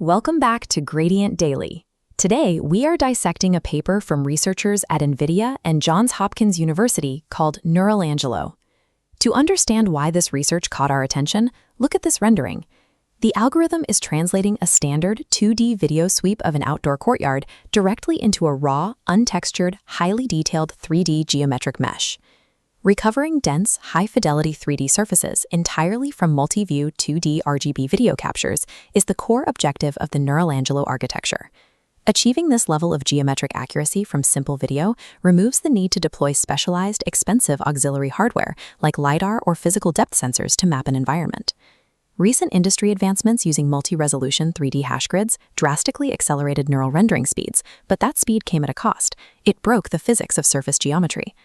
Welcome back to Gradient Daily. Today, we are dissecting a paper from researchers at NVIDIA and Johns Hopkins University called Neuralangelo. To understand why this research caught our attention, look at this rendering. The algorithm is translating a standard 2D video sweep of an outdoor courtyard directly into a raw, untextured, highly detailed 3D geometric mesh. Recovering dense, high-fidelity 3D surfaces entirely from multi-view 2D RGB video captures is the core objective of the Neuralangelo architecture. Achieving this level of geometric accuracy from simple video removes the need to deploy specialized, expensive auxiliary hardware like LiDAR or physical depth sensors to map an environment. Recent industry advancements using multi-resolution 3D hash grids drastically accelerated neural rendering speeds, but that speed came at a cost. It broke the physics of surface geometry.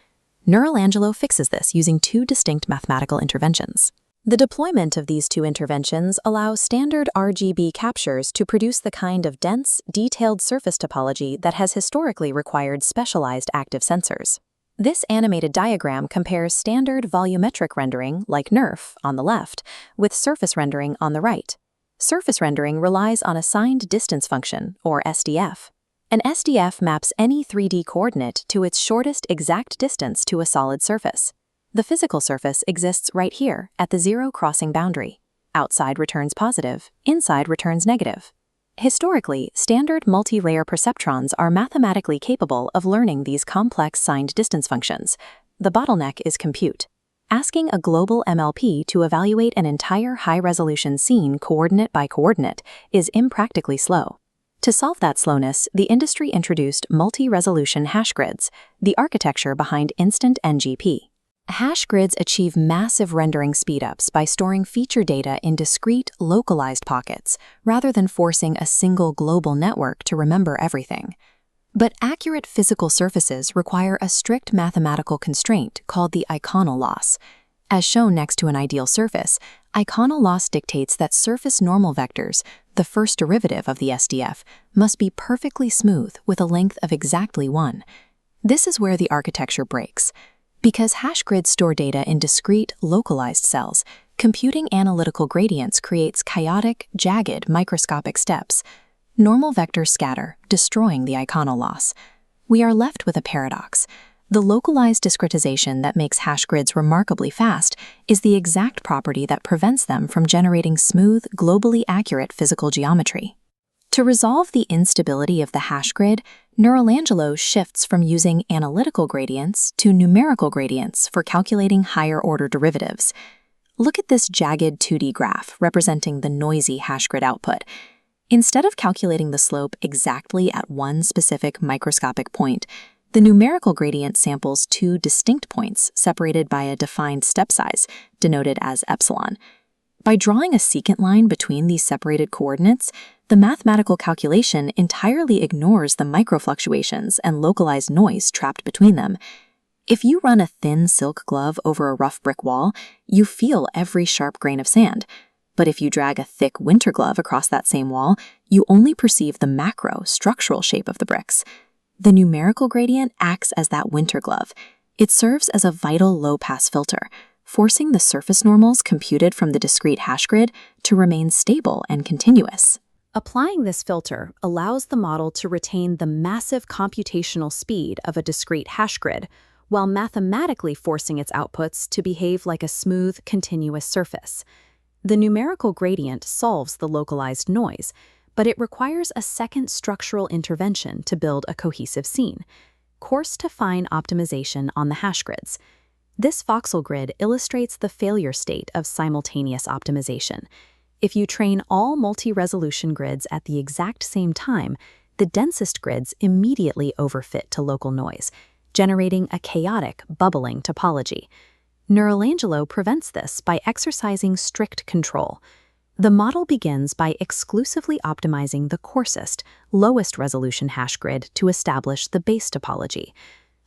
Neuralangelo fixes this using two distinct mathematical interventions. The deployment of these two interventions allows standard RGB captures to produce the kind of dense, detailed surface topology that has historically required specialized active sensors. This animated diagram compares standard volumetric rendering, like NeRF, on the left, with surface rendering on the right. Surface rendering relies on a signed distance function, or SDF. An SDF maps any 3D coordinate to its shortest exact distance to a solid surface. The physical surface exists right here, at the zero crossing boundary. Outside returns positive, inside returns negative. Historically, standard multi-layer perceptrons are mathematically capable of learning these complex signed distance functions. The bottleneck is compute. Asking a global MLP to evaluate an entire high-resolution scene coordinate by coordinate is impractically slow. To solve that slowness, the industry introduced multi-resolution hash grids, the architecture behind Instant NGP. Hash grids achieve massive rendering speedups by storing feature data in discrete, localized pockets, rather than forcing a single global network to remember everything. But accurate physical surfaces require a strict mathematical constraint called the iconal loss. As shown next to an ideal surface, iconal loss dictates that surface normal vectors, the first derivative of the SDF, must be perfectly smooth with a length of exactly 1. This is where the architecture breaks. Because hash grids store data in discrete, localized cells, computing analytical gradients creates chaotic, jagged, microscopic steps. Normal vectors scatter, destroying the iconal loss. We are left with a paradox. The localized discretization that makes hash grids remarkably fast is the exact property that prevents them from generating smooth, globally accurate physical geometry. To resolve the instability of the hash grid, Neuralangelo shifts from using analytical gradients to numerical gradients for calculating higher-order derivatives. Look at this jagged 2D graph representing the noisy hash grid output. Instead of calculating the slope exactly at one specific microscopic point, the numerical gradient samples two distinct points separated by a defined step size, denoted as epsilon. By drawing a secant line between these separated coordinates, the mathematical calculation entirely ignores the microfluctuations and localized noise trapped between them. If you run a thin silk glove over a rough brick wall, you feel every sharp grain of sand. But if you drag a thick winter glove across that same wall, you only perceive the macro, structural shape of the bricks. The numerical gradient acts as that winter glove. It serves as a vital low-pass filter, forcing the surface normals computed from the discrete hash grid to remain stable and continuous. Applying this filter allows the model to retain the massive computational speed of a discrete hash grid, while mathematically forcing its outputs to behave like a smooth, continuous surface. The numerical gradient solves the localized noise, but it requires a second structural intervention to build a cohesive scene: coarse-to-fine optimization on the hash grids. This voxel grid illustrates the failure state of simultaneous optimization. If you train all multi-resolution grids at the exact same time, the densest grids immediately overfit to local noise, generating a chaotic, bubbling topology. Neuralangelo prevents this by exercising strict control. The model begins by exclusively optimizing the coarsest, lowest resolution hash grid to establish the base topology.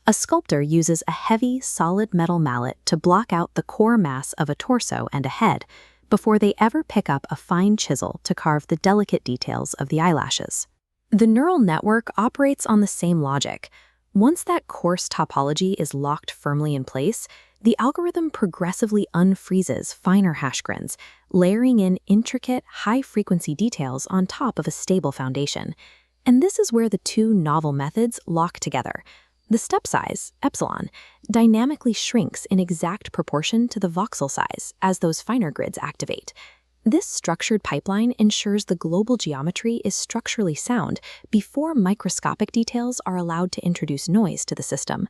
A sculptor uses a heavy, solid metal mallet to block out the core mass of a torso and a head before they ever pick up a fine chisel to carve the delicate details of the eyelashes. The neural network operates on the same logic. Once that coarse topology is locked firmly in place, The algorithm progressively unfreezes finer hash grins, layering in intricate, high-frequency details on top of a stable foundation. And this is where the two novel methods lock together. The step size, epsilon, dynamically shrinks in exact proportion to the voxel size as those finer grids activate. This structured pipeline ensures the global geometry is structurally sound before microscopic details are allowed to introduce noise to the system.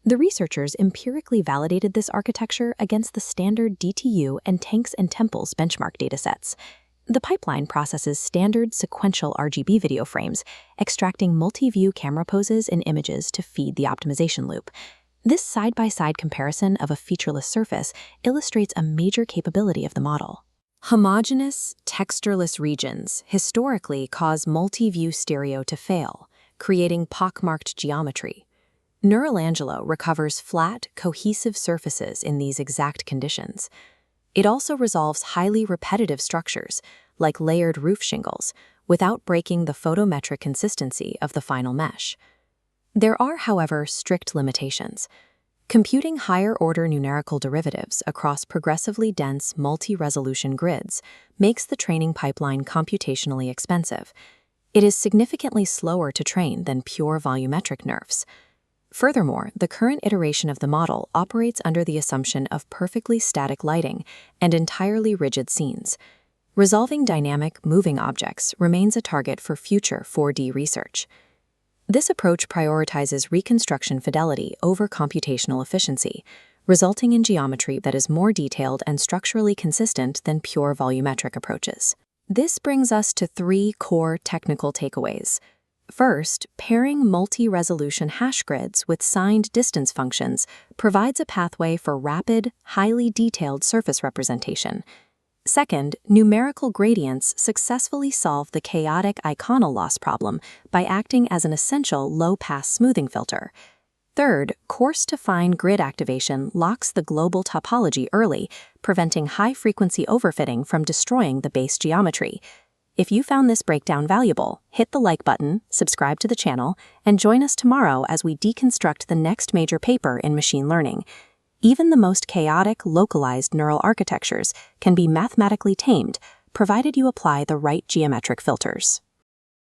The researchers empirically validated this architecture against the standard DTU and Tanks and Temples benchmark datasets. The pipeline processes standard sequential RGB video frames, extracting multi-view camera poses and images to feed the optimization loop. This side-by-side comparison of a featureless surface illustrates a major capability of the model. Homogeneous, textureless regions historically cause multi-view stereo to fail, creating pockmarked geometry. Neuralangelo recovers flat, cohesive surfaces in these exact conditions. It also resolves highly repetitive structures, like layered roof shingles, without breaking the photometric consistency of the final mesh. There are, however, strict limitations. Computing higher-order numerical derivatives across progressively dense, multi-resolution grids makes the training pipeline computationally expensive. It is significantly slower to train than pure volumetric NeRFs. Furthermore, the current iteration of the model operates under the assumption of perfectly static lighting and entirely rigid scenes. Resolving dynamic, moving objects remains a target for future 4D research. This approach prioritizes reconstruction fidelity over computational efficiency, resulting in geometry that is more detailed and structurally consistent than pure volumetric approaches. This brings us to 3 core technical takeaways. First, pairing multi-resolution hash grids with signed distance functions provides a pathway for rapid, highly detailed surface representation. Second, numerical gradients successfully solve the chaotic iconal loss problem by acting as an essential low-pass smoothing filter. Third, coarse-to-fine grid activation locks the global topology early, preventing high-frequency overfitting from destroying the base geometry. If you found this breakdown valuable, hit the like button, subscribe to the channel, and join us tomorrow as we deconstruct the next major paper in machine learning. Even the most chaotic, localized neural architectures can be mathematically tamed, provided you apply the right geometric filters.